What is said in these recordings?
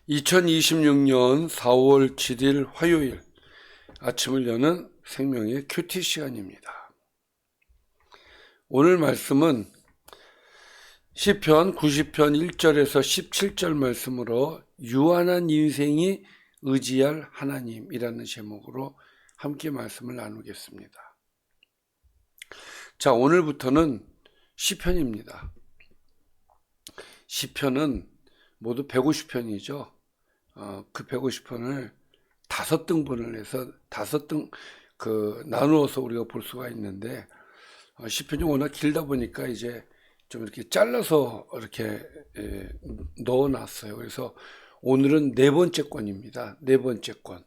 2026년 4월 7일 화요일 아침을 여는 생명의 큐티 시간입니다. 오늘 말씀은 시편 90편 1절에서 17절 말씀으로 유한한 인생이 의지할 하나님이라는 제목으로 함께 말씀을 나누겠습니다. 자, 오늘부터는 시편입니다. 시편은 모두 150편이죠. 그 150편을 5등분을 해서 5등 나누어서 우리가 볼 수가 있는데, 시편이 워낙 길다 보니까 이제 좀 이렇게 잘라서 이렇게 넣어놨어요. 그래서 오늘은 4번째 권입니다. 4번째 권.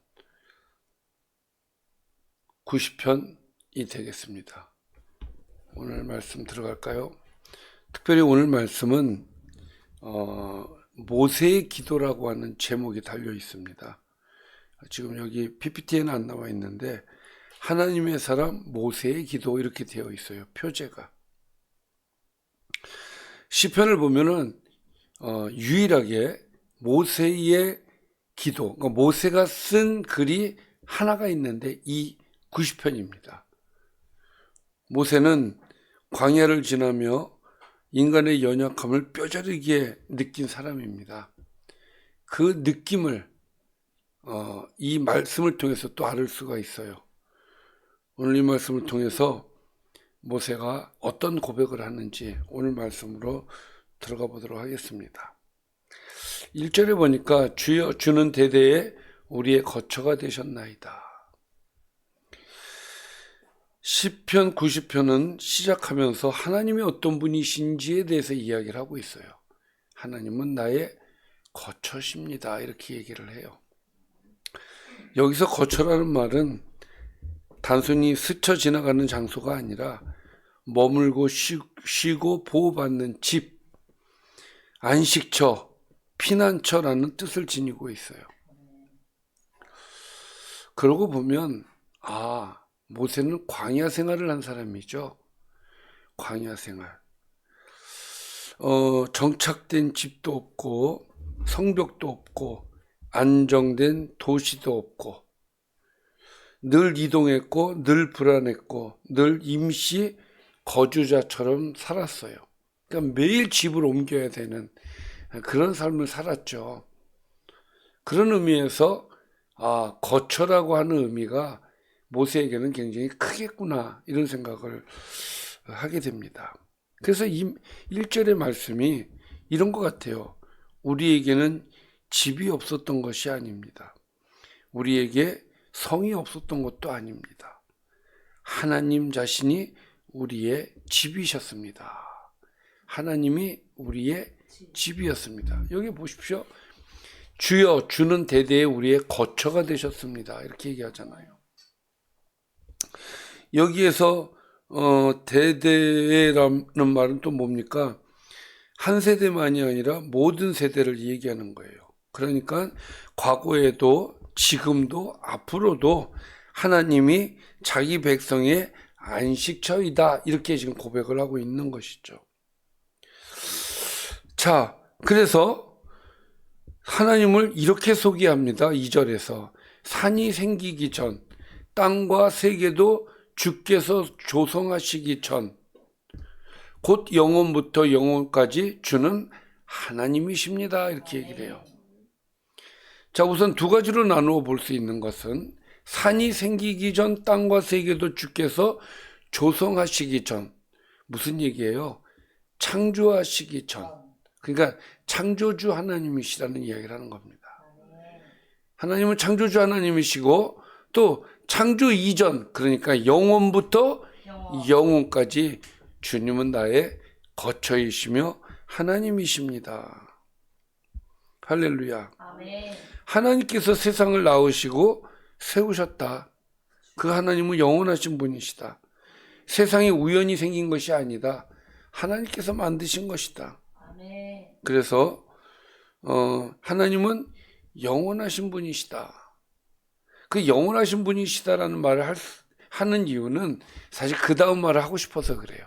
90편이 되겠습니다. 오늘 말씀 들어갈까요? 특별히 오늘 말씀은 모세의 기도라고 하는 제목이 달려 있습니다. 지금 여기 PPT에는 안 나와 있는데 하나님의 사람 모세의 기도 이렇게 되어 있어요. 표제가. 시편을 보면은 유일하게 모세의 기도, 그러니까 모세가 쓴 글이 하나가 있는데 이 90편입니다. 모세는 광야를 지나며 인간의 연약함을 뼈저리게 느낀 사람입니다. 그 느낌을 이 말씀을 통해서 또 알을 수가 있어요. 오늘 이 말씀을 통해서 모세가 어떤 고백을 하는지 오늘 말씀으로 들어가 보도록 하겠습니다. 1절에 보니까 주여 주는 대대에 우리의 거처가 되셨나이다. 시편 90편은 시작하면서 하나님이 어떤 분이신지에 대해서 이야기를 하고 있어요. 하나님은 나의 거처십니다. 이렇게 얘기를 해요. 여기서 거처라는 말은 단순히 스쳐 지나가는 장소가 아니라 머물고 쉬고 보호받는 집, 안식처, 피난처라는 뜻을 지니고 있어요. 그러고 보면 모세는 광야 생활을 한 사람이죠. 광야 생활. 정착된 집도 없고 성벽도 없고 안정된 도시도 없고 늘 이동했고 늘 불안했고 늘 임시 거주자처럼 살았어요. 그러니까 매일 집을 옮겨야 되는 그런 삶을 살았죠. 그런 의미에서 거처라고 하는 의미가 모세에게는 굉장히 크겠구나 이런 생각을 하게 됩니다. 그래서 이 1절의 말씀이 이런 것 같아요. 우리에게는 집이 없었던 것이 아닙니다. 우리에게 성이 없었던 것도 아닙니다. 하나님 자신이 우리의 집이셨습니다. 하나님이 우리의 집이었습니다. 여기 보십시오. 주여 주는 대대에 우리의 거처가 되셨습니다. 이렇게 얘기하잖아요. 여기에서 대대라는 말은 또 뭡니까? 한 세대만이 아니라 모든 세대를 얘기하는 거예요. 그러니까 과거에도 지금도 앞으로도 하나님이 자기 백성의 안식처이다 이렇게 지금 고백을 하고 있는 것이죠. 자, 그래서 하나님을 이렇게 소개합니다. 2절에서 산이 생기기 전 땅과 세계도 주께서 조성하시기 전 곧 영원부터 영원까지 주는 하나님이십니다. 이렇게 얘기를 해요. 자, 우선 두 가지로 나누어 볼 수 있는 것은 산이 생기기 전 땅과 세계도 주께서 조성하시기 전. 무슨 얘기예요? 창조하시기 전. 그러니까 창조주 하나님이시라는 이야기를 하는 겁니다. 하나님은 창조주 하나님이시고 또 창조 이전, 그러니까 영원부터 영원까지 주님은 나의 거처이시며 하나님이십니다. 할렐루야. 아멘. 하나님께서 세상을 낳으시고 세우셨다. 그 하나님은 영원하신 분이시다. 세상이 우연히 생긴 것이 아니다. 하나님께서 만드신 것이다. 아멘. 그래서 하나님은 영원하신 분이시다. 그 영원하신 분이시다라는 말을 하는 이유는 사실 그 다음 말을 하고 싶어서 그래요.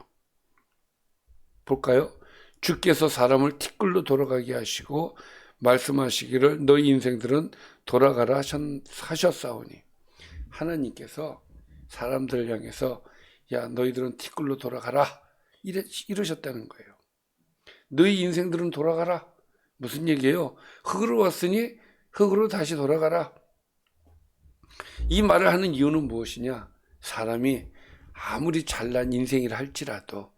볼까요? 주께서 사람을 티끌로 돌아가게 하시고 말씀하시기를 너희 인생들은 돌아가라 하셨사오니, 하나님께서 사람들을 향해서 야 너희들은 티끌로 돌아가라 이러셨다는 거예요. 너희 인생들은 돌아가라. 무슨 얘기예요? 흙으로 왔으니 흙으로 다시 돌아가라. 이 말을 하는 이유는 무엇이냐? 사람이 아무리 잘난 인생이라 할지라도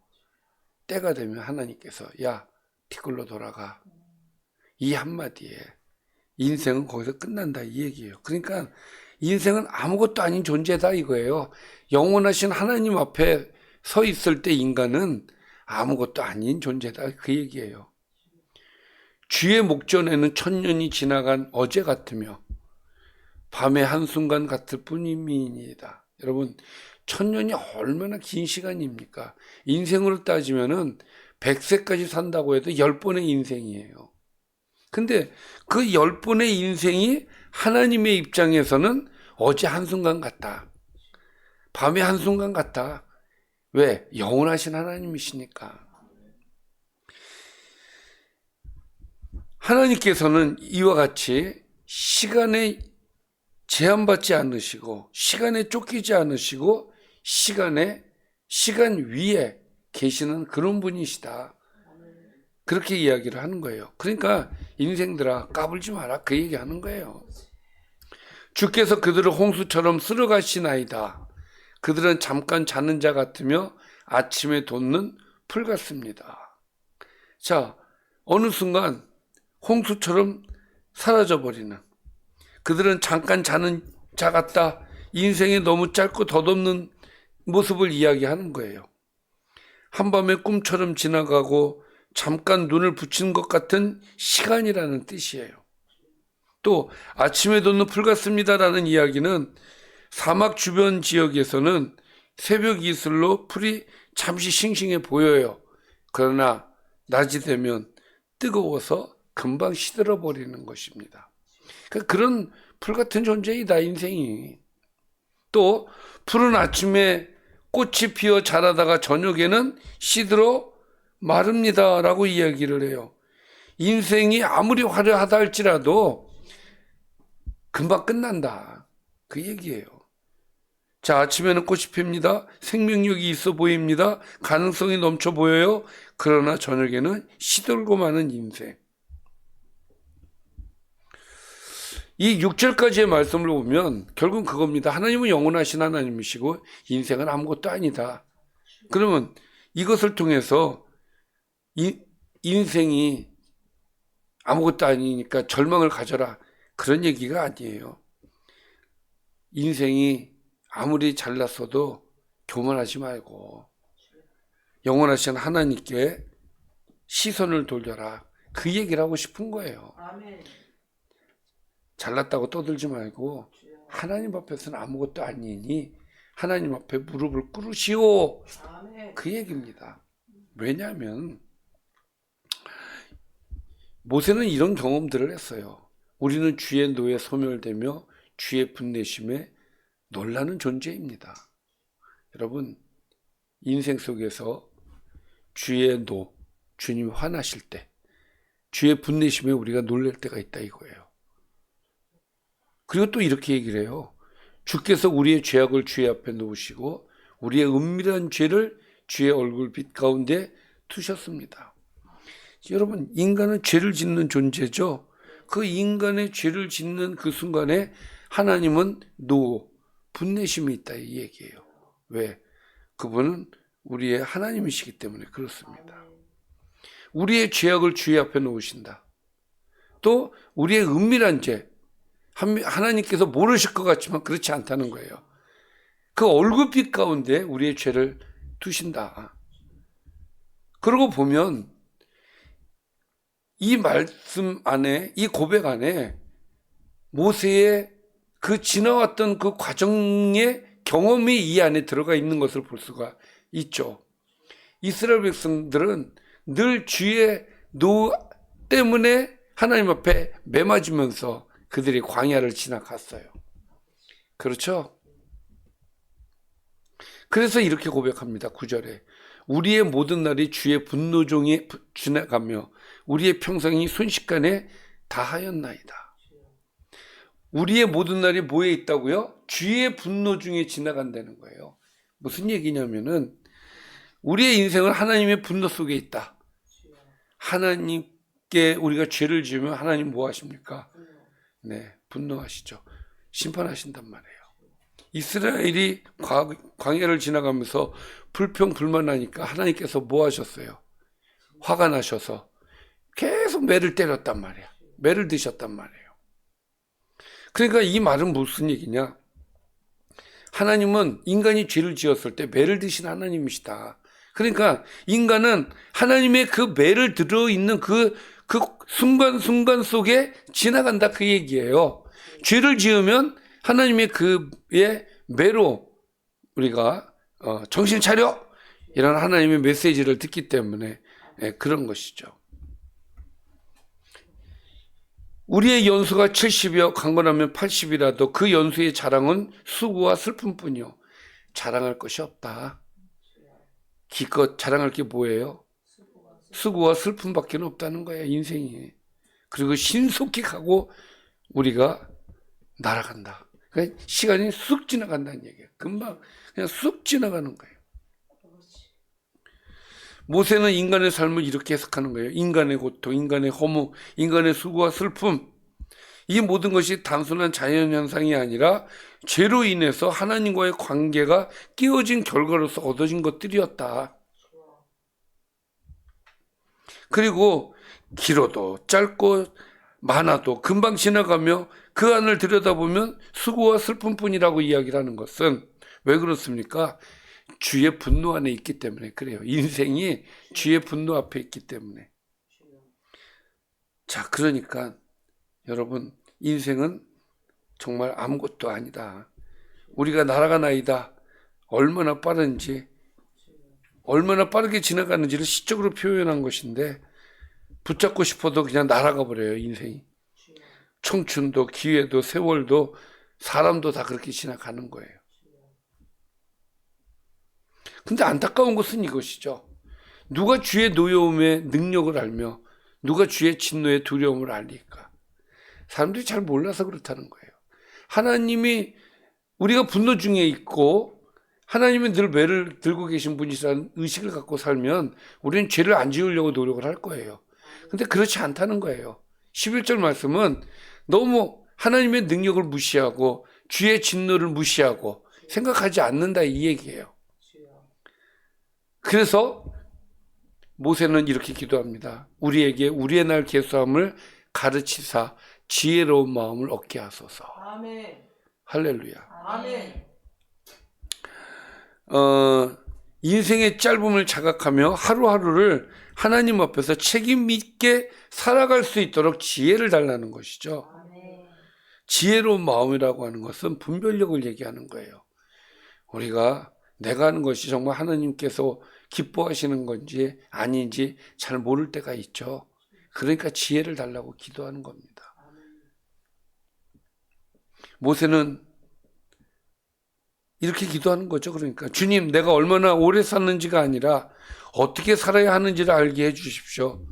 때가 되면 하나님께서 야 티끌로 돌아가, 이 한마디에 인생은 거기서 끝난다 이 얘기예요. 그러니까 인생은 아무것도 아닌 존재다 이거예요. 영원하신 하나님 앞에 서 있을 때 인간은 아무것도 아닌 존재다 그 얘기예요. 주의 목전에는 천년이 지나간 어제 같으며 밤의 한순간 같을 뿐이니이다. 여러분, 천년이 얼마나 긴 시간입니까? 인생으로 따지면은 100세까지 산다고 해도 10번의 인생이에요. 근데 그 10번의 인생이 하나님의 입장에서는 어제 한순간 같다. 밤의 한순간 같다. 왜? 영원하신 하나님이시니까. 하나님께서는 이와 같이 시간에 제한받지 않으시고 시간에 쫓기지 않으시고 시간 위에 계시는 그런 분이시다. 그렇게 이야기를 하는 거예요. 그러니까 인생들아 까불지 마라 그 얘기하는 거예요. 주께서 그들을 홍수처럼 쓸어가시나이다. 그들은 잠깐 자는 자 같으며 아침에 돋는 풀 같습니다. 자, 어느 순간 홍수처럼 사라져버리는, 그들은 잠깐 자는 자 같다. 인생이 너무 짧고 덧없는 모습을 이야기하는 거예요. 한밤의 꿈처럼 지나가고 잠깐 눈을 붙인 것 같은 시간이라는 뜻이에요. 또 아침에 돋는 풀 같습니다라는 이야기는 사막 주변 지역에서는 새벽 이슬로 풀이 잠시 싱싱해 보여요. 그러나 낮이 되면 뜨거워서 금방 시들어 버리는 것입니다. 그러니까 그런 풀 같은 존재이다 인생이. 또 풀은 아침에 꽃이 피어 자라다가 저녁에는 시들어 마릅니다 라고 이야기를 해요. 인생이 아무리 화려하다 할지라도 금방 끝난다 그 얘기예요. 자, 아침에는 꽃이 핍니다. 생명력이 있어 보입니다. 가능성이 넘쳐 보여요. 그러나 저녁에는 시들고 마는 인생. 이 6절까지의 말씀을 보면 결국은 그겁니다. 하나님은 영원하신 하나님이시고 인생은 아무것도 아니다. 그러면 이것을 통해서 인생이 아무것도 아니니까 절망을 가져라 그런 얘기가 아니에요. 인생이 아무리 잘났어도 교만하지 말고 영원하신 하나님께 시선을 돌려라 그 얘기를 하고 싶은 거예요. 아멘. 잘났다고 떠들지 말고 하나님 앞에서는 아무것도 아니니 하나님 앞에 무릎을 꿇으시오 그 얘기입니다. 왜냐하면 모세는 이런 경험들을 했어요. 우리는 주의 노에 소멸되며 주의 분내심에 놀라는 존재입니다. 여러분, 인생 속에서 주의 노, 주님 화나실 때, 주의 분내심에 우리가 놀랄 때가 있다 이거예요. 그리고 또 이렇게 얘기를 해요. 주께서 우리의 죄악을 주의 앞에 놓으시고 우리의 은밀한 죄를 주의 얼굴빛 가운데 두셨습니다. 여러분, 인간은 죄를 짓는 존재죠. 그 인간의 죄를 짓는 그 순간에 하나님은 분내심이 있다 이 얘기예요. 왜? 그분은 우리의 하나님이시기 때문에 그렇습니다. 우리의 죄악을 주의 앞에 놓으신다. 또 우리의 은밀한 죄, 하나님께서 모르실 것 같지만 그렇지 않다는 거예요. 그 얼굴빛 가운데 우리의 죄를 두신다. 그러고 보면 이 말씀 안에, 이 고백 안에 모세의 그 지나왔던 그 과정의 경험이 이 안에 들어가 있는 것을 볼 수가 있죠. 이스라엘 백성들은 늘 주의 노 때문에 하나님 앞에 매맞으면서 그들이 광야를 지나갔어요. 그렇죠? 그래서 이렇게 고백합니다. 9절에 우리의 모든 날이 주의 분노 중에 지나가며 우리의 평생이 순식간에 다 하였나이다. 우리의 모든 날이 뭐에 있다고요? 주의 분노 중에 지나간다는 거예요. 무슨 얘기냐면은 우리의 인생은 하나님의 분노 속에 있다. 하나님께 우리가 죄를 지으면 하나님 뭐 하십니까? 네, 분노하시죠. 심판하신단 말이에요. 이스라엘이 광야를 지나가면서 불평불만하니까 하나님께서 뭐 하셨어요? 화가 나셔서 계속 매를 때렸단 말이야. 매를 드셨단 말이에요. 그러니까 이 말은 무슨 얘기냐? 하나님은 인간이 죄를 지었을 때 매를 드신 하나님이시다. 그러니까 인간은 하나님의 그 매를 들어있는 그 순간순간 속에 지나간다 그 얘기예요. 죄를 지으면 하나님의 그의 매로 우리가 정신 차려! 이런 하나님의 메시지를 듣기 때문에 그런 것이죠. 우리의 연수가 70이여 강건하면 80이라도 그 연수의 자랑은 수고와 슬픔뿐이요. 자랑할 것이 없다. 기껏 자랑할 게 뭐예요? 수고와 슬픔밖에 없다는 거예요, 인생이. 그리고 신속히 가고 우리가 날아간다. 그러니까 시간이 쑥 지나간다는 얘기예요. 금방 그냥 쑥 지나가는 거예요. 모세는 인간의 삶을 이렇게 해석하는 거예요. 인간의 고통, 인간의 허무, 인간의 수고와 슬픔. 이 모든 것이 단순한 자연현상이 아니라 죄로 인해서 하나님과의 관계가 깨어진 결과로서 얻어진 것들이었다. 그리고 길어도 짧고 많아도 금방 지나가며 그 안을 들여다보면 수고와 슬픔뿐이라고 이야기를 하는 것은 왜 그렇습니까? 주의 분노 안에 있기 때문에 그래요. 인생이 주의 분노 앞에 있기 때문에. 자, 그러니까 여러분, 인생은 정말 아무것도 아니다. 우리가 날아가나이다. 얼마나 빠른지, 얼마나 빠르게 지나가는지를 시적으로 표현한 것인데 붙잡고 싶어도 그냥 날아가 버려요, 인생이. 청춘도 기회도 세월도 사람도 다 그렇게 지나가는 거예요. 근데 안타까운 것은 이것이죠. 누가 주의 노여움의 능력을 알며 누가 주의 진노의 두려움을 알릴까? 사람들이 잘 몰라서 그렇다는 거예요. 하나님이 우리가 분노 중에 있고 하나님은 늘 매를 들고 계신 분이라는 의식을 갖고 살면 우리는 죄를 안 지으려고 노력을 할 거예요. 근데 그렇지 않다는 거예요. 11절 말씀은 너무 하나님의 능력을 무시하고 주의 진노를 무시하고 생각하지 않는다 이 얘기예요. 그래서 모세는 이렇게 기도합니다. 우리에게 우리의 날 계수함을 가르치사 지혜로운 마음을 얻게 하소서. 아멘. 할렐루야. 아멘. 인생의 짧음을 자각하며 하루하루를 하나님 앞에서 책임 있게 살아갈 수 있도록 지혜를 달라는 것이죠. 아멘. 지혜로운 마음이라고 하는 것은 분별력을 얘기하는 거예요. 우리가 내가 하는 것이 정말 하나님께서 기뻐하시는 건지 아닌지 잘 모를 때가 있죠. 그러니까 지혜를 달라고 기도하는 겁니다. 모세는 이렇게 기도하는 거죠. 그러니까 주님, 내가 얼마나 오래 샀는지가 아니라 어떻게 살아야 하는지를 알게 해주십시오.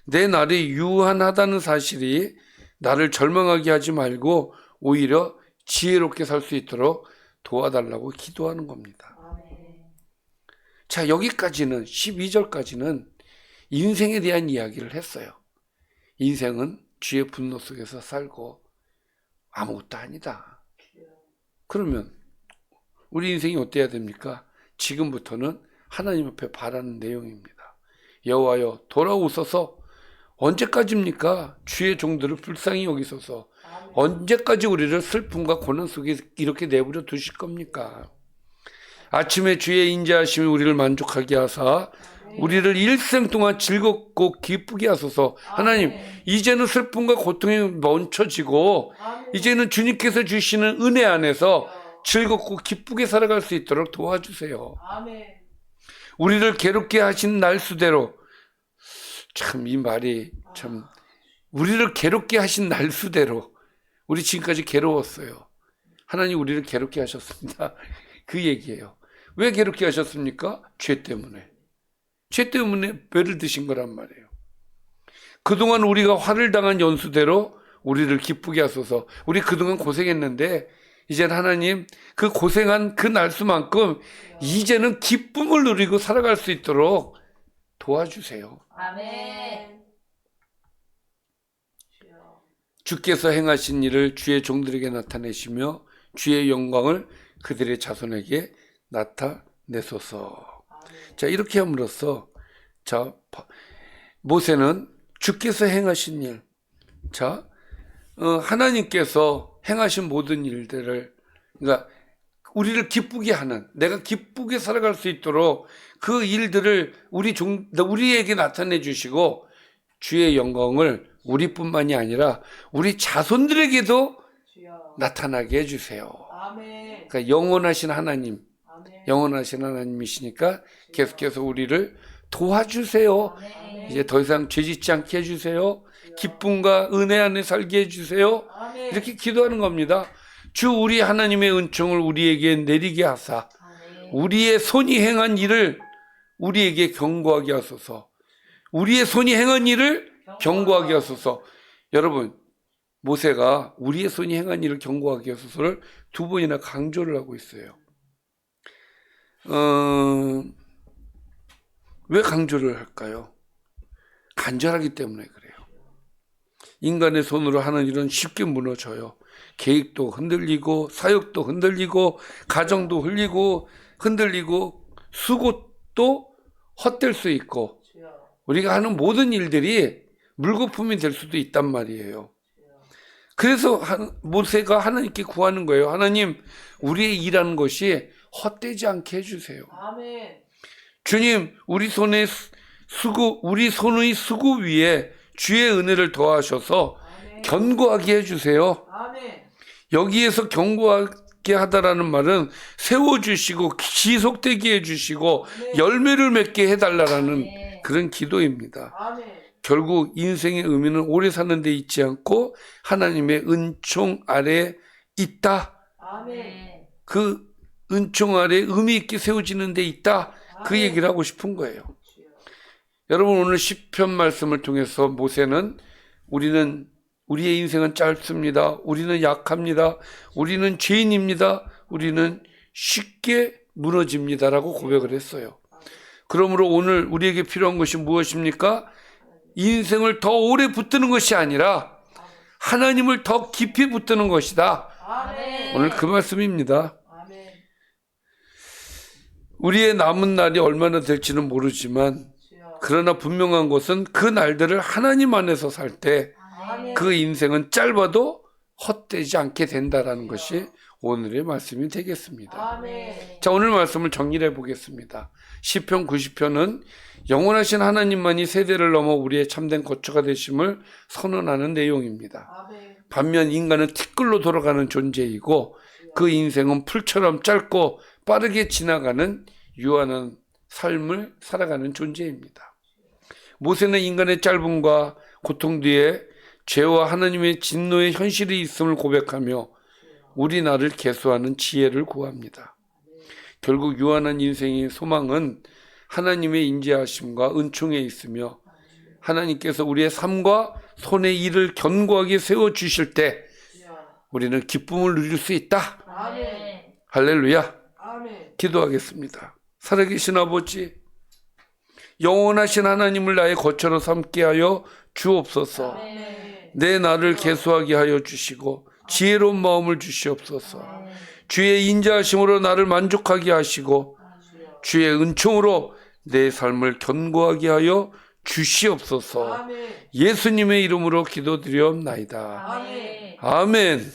내 날이 유한하다는 사실이 나를 절망하게 하지 말고 오히려 지혜롭게 살 수 있도록 도와달라고 기도하는 겁니다. 자, 여기까지는 12절까지는 인생에 대한 이야기를 했어요. 인생은 주의 분노 속에서 살고 아무것도 아니다. 그러면 우리 인생이 어때야 됩니까? 지금부터는 하나님 앞에 바라는 내용입니다. 여호와여 돌아오소서. 언제까지입니까? 주의 종들을 불쌍히 여기소서. 언제까지 우리를 슬픔과 고난 속에 이렇게 내버려 두실 겁니까? 아침에 주의 인자하심이 우리를 만족하게 하사 우리를 일생 동안 즐겁고 기쁘게 하소서. 하나님, 이제는 슬픔과 고통이 멈춰지고 이제는 주님께서 주시는 은혜 안에서 즐겁고 기쁘게 살아갈 수 있도록 도와주세요. 우리를 괴롭게 하신 날수대로, 참 이 말이 참, 우리를 괴롭게 하신 날수대로 우리 지금까지 괴로웠어요. 하나님 우리를 괴롭게 하셨습니다. 그 얘기예요. 왜 괴롭게 하셨습니까? 죄 때문에. 죄 때문에 매를 드신 거란 말이에요. 그동안 우리가 화를 당한 연수대로 우리를 기쁘게 하소서. 우리 그동안 고생했는데 이제는 하나님 그 고생한 그 날수만큼 이제는 기쁨을 누리고 살아갈 수 있도록 도와주세요. 아멘. 주께서 행하신 일을 주의 종들에게 나타내시며 주의 영광을 그들의 자손에게 나타내소서. 자, 이렇게 함으로써 자, 모세는 주께서 행하신 일, 자, 하나님께서 행하신 모든 일들을, 그러니까 우리를 기쁘게 하는, 내가 기쁘게 살아갈 수 있도록 그 일들을 우리에게 나타내 주시고 주의 영광을 우리뿐만이 아니라 우리 자손들에게도 나타나게 해주세요. 그러니까 영원하신 하나님, 영원하신 하나님이시니까 계속해서 우리를 도와주세요. 이제 더 이상 죄짓지 않게 해주세요. 기쁨과 은혜 안에 살게 해주세요. 이렇게 기도하는 겁니다. 주 우리 하나님의 은총을 우리에게 내리게 하사 우리의 손이 행한 일을 우리에게 경고하게 하소서. 우리의 손이 행한 일을 경고하게 하소서. 여러분, 모세가 우리의 손이 행한 일을 경고하게 하소서를 2번이나 강조를 하고 있어요. 왜 강조를 할까요? 간절하기 때문에 그래요. 인간의 손으로 하는 일은 쉽게 무너져요. 계획도 흔들리고 사역도 흔들리고 가정도 흔들리고 수고도 헛될 수 있고 우리가 하는 모든 일들이 물거품이 될 수도 있단 말이에요. 그래서 모세가 하나님께 구하는 거예요. 하나님, 우리의 일하는 것이 헛되지 않게 해주세요. 아멘. 주님, 우리 손의 수고 위에 주의 은혜를 더하셔서 아멘. 견고하게 해주세요. 아멘. 여기에서 견고하게 하다라는 말은 세워주시고 지속되게 해주시고 아멘. 열매를 맺게 해달라는 아멘. 그런 기도입니다. 아멘. 결국 인생의 의미는 오래 사는 데 있지 않고 하나님의 은총 아래에 있다. 아멘. 그 은총 아래 의미 있게 세워지는 데 있다. 그 아멘. 얘기를 하고 싶은 거예요. 여러분, 오늘 시편 말씀을 통해서 모세는 우리의 인생은 짧습니다. 우리는 약합니다. 우리는 죄인입니다. 우리는 쉽게 무너집니다라고 고백을 했어요. 그러므로 오늘 우리에게 필요한 것이 무엇입니까? 인생을 더 오래 붙드는 것이 아니라 하나님을 더 깊이 붙드는 것이다. 아멘. 오늘 그 말씀입니다. 아멘. 우리의 남은 날이 얼마나 될지는 모르지만 그러나 분명한 것은 그 날들을 하나님 안에서 살 때 그 인생은 짧아도 헛되지 않게 된다라는 것이 오늘의 말씀이 되겠습니다. 아멘. 자, 오늘 말씀을 정리해 보겠습니다. 시편 90편은 영원하신 하나님만이 세대를 넘어 우리의 참된 거처가 되심을 선언하는 내용입니다. 아멘. 반면 인간은 티끌로 돌아가는 존재이고 그 인생은 풀처럼 짧고 빠르게 지나가는 유한한 삶을 살아가는 존재입니다. 모세는 인간의 짧음과 고통 뒤에 죄와 하나님의 진노의 현실이 있음을 고백하며 우리 나를 계수하는 지혜를 구합니다. 결국 유한한 인생의 소망은 하나님의 인자하심과 은총에 있으며 하나님께서 우리의 삶과 손의 일을 견고하게 세워주실 때 우리는 기쁨을 누릴 수 있다. 아멘. 할렐루야. 아멘. 기도하겠습니다. 살아계신 아버지, 영원하신 하나님을 나의 거처로 삼게 하여 주옵소서. 아멘. 내 나를 계수하게 하여 주시고 지혜로운 마음을 주시옵소서. 주의 인자하심으로 나를 만족하게 하시고 주의 은총으로 내 삶을 견고하게 하여 주시옵소서. 아멘. 예수님의 이름으로 기도드리옵나이다. 아멘. 아멘.